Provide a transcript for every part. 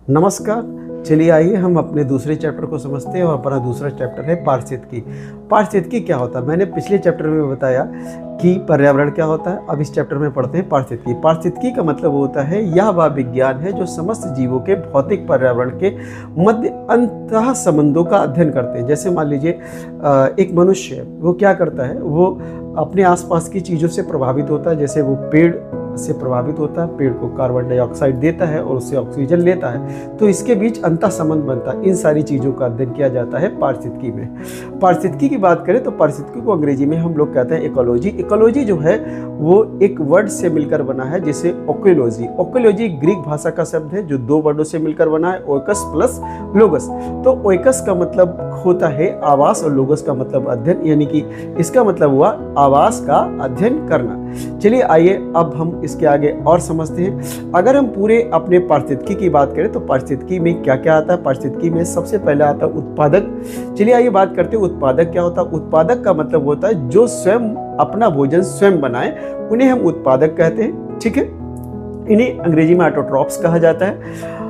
नमस्कार। चलिए आइए हम अपने दूसरे चैप्टर को समझते हैं और अपना दूसरा चैप्टर है पारिस्थितिकी। पारिस्थितिकी क्या होता है? मैंने पिछले चैप्टर में बताया कि पर्यावरण क्या होता है। अब इस चैप्टर में पढ़ते हैं पारिस्थितिकी। पारिस्थितिकी का मतलब होता है यह वह विज्ञान है जो समस्त जीवों के भौतिक पर्यावरण के मध्य अंतः संबंधों का अध्ययन करते हैं। जैसे मान लीजिए एक मनुष्य है, वो क्या करता है, वो अपने आसपास की चीज़ों से प्रभावित होता है। जैसे वो पेड़ से प्रभावित होता है, पेड़ को कार्बन डाइऑक्साइड देता है और उससे ऑक्सीजन लेता है, तो इसके बीच अंतः संबंध बनता है। इन सारी चीज़ों का अध्ययन किया जाता है पारिस्थितिकी में। पारिस्थितिकी की बात करें तो पारिस्थितिकी को अंग्रेजी में हम लोग कहते हैं इकोलॉजी। इकोलॉजी जो है वो एक वर्ड से मिलकर बना है, जैसे ओकोलॉजी। ओकोलॉजी ग्रीक भाषा का शब्द है जो दो वर्डों से मिलकर बना है, ओइकस प्लस लोगस। तो ओइकस का मतलब होता है आवास और लोगस का मतलब अध्ययन, यानी कि इसका मतलब हुआ आवास का अध्ययन करना। चलिए आइए अब हम इसके आगे और समझते हैं। अगर हम पूरे अपने पारिस्थितिकी की बात करें तो पारिस्थितिकी में क्या क्या आता है? पारिस्थितिकी में सबसे पहले आता है उत्पादक। चलिए आइए बात करते हैं उत्पादक क्या होता है। उत्पादक का मतलब होता है जो स्वयं अपना भोजन स्वयं बनाए, उन्हें हम उत्पादक कहते हैं। ठीक है, इन्हें अंग्रेजी में ऑटोट्रॉप्स कहा जाता है।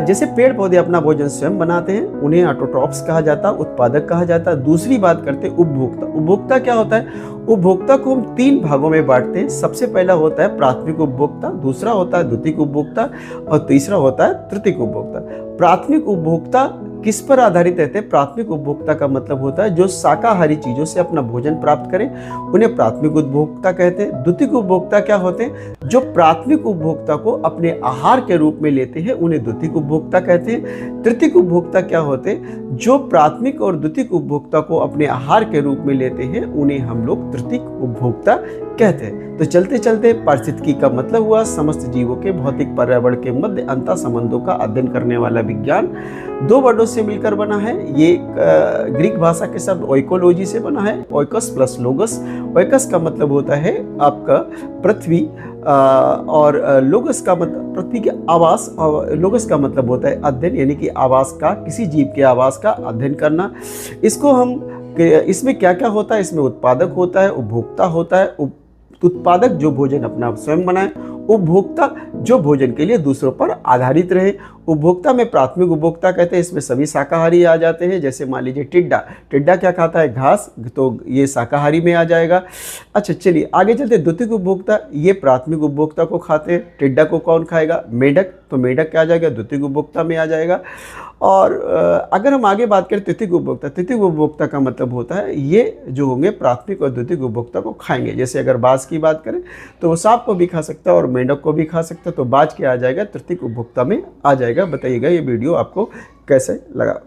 जैसे पेड़ पौधे अपना भोजन स्वयं बनाते हैं, उन्हें ऑटोट्रॉप्स कहा जाता है, उत्पादक कहा जाता है। दूसरी बात करते हैं उपभोक्ता। उपभोक्ता क्या होता है? उपभोक्ता को हम तीन भागों में बांटते हैं। सबसे पहला होता है प्राथमिक उपभोक्ता, दूसरा होता है द्वितीयक उपभोक्ता और तीसरा होता है तृतीयक उपभोक्ता। प्राथमिक उपभोक्ता किस पर आधारित रहते हैं? प्राथमिक उपभोक्ता का मतलब होता है जो शाकाहारी चीजों से अपना भोजन प्राप्त करें, उन्हें प्राथमिक उपभोक्ता कहते हैं। द्वितीयक उपभोक्ता क्या होते हैं? जो प्राथमिक उपभोक्ता को अपने आहार के रूप में लेते हैं, उन्हें द्वितीयक उपभोक्ता कहते हैं। तृतीयक उपभोक्ता क्या होते हैं? जो प्राथमिक और द्वितीयक उपभोक्ता को अपने आहार के रूप में लेते हैं, उन्हें हम लोग तृतीयक उपभोक्ता कहते हैं। तो चलते चलते पारिस्थितिकी का मतलब हुआ समस्त जीवों के भौतिक पर्यावरण के मध्य अंतः संबंधों का अध्ययन करने वाला विज्ञान। दो वर्डों से मिलकर बना है। ये ग्रीक भाषा के शब्द ओइकोलॉजी से बना है, ओइकस प्लस लोगस। ओइकस का मतलब होता है आपका पृथ्वी और लोगस का मतलब पृथ्वी के आवास, और लोगस का मतलब होता है अध्ययन, यानी कि आवास का, किसी जीव के आवास का अध्ययन करना। इसको हम इसमें क्या क्या होता है? इसमें उत्पादक होता है, उपभोक्ता होता है। उत्पादक जो भोजन अपना स्वयं बनाए, उपभोक्ता जो भोजन के लिए दूसरों पर आधारित रहे। उपभोक्ता में प्राथमिक उपभोक्ता कहते हैं, इसमें सभी शाकाहारी आ जाते हैं। जैसे मान लीजिए टिड्डा, टिड्डा क्या खाता है? घास, तो ये शाकाहारी में आ जाएगा। अच्छा चलिए आगे चलते। द्वितीयक उपभोक्ता, ये प्राथमिक उपभोक्ता को खाते हैं। टिड्डा को कौन खाएगा? मेढक, तो मेढक क्या आ जाएगा? द्वितीयक उपभोक्ता में आ जाएगा। और अगर हम आगे बात करें तृतीयक उपभोक्ता, तृतीयक उपभोक्ता का मतलब होता है ये जो होंगे प्राथमिक और द्वितीयक उपभोक्ता को खाएंगे। जैसे अगर बाज की बात करें तो वो सांप को भी खा सकता है और मेंढक को भी खा सकता है, तो बाज क्या आ जाएगा? तृतीयक उपभोक्ता में आ जाएगा। बताइएगा ये वीडियो आपको कैसे लगा।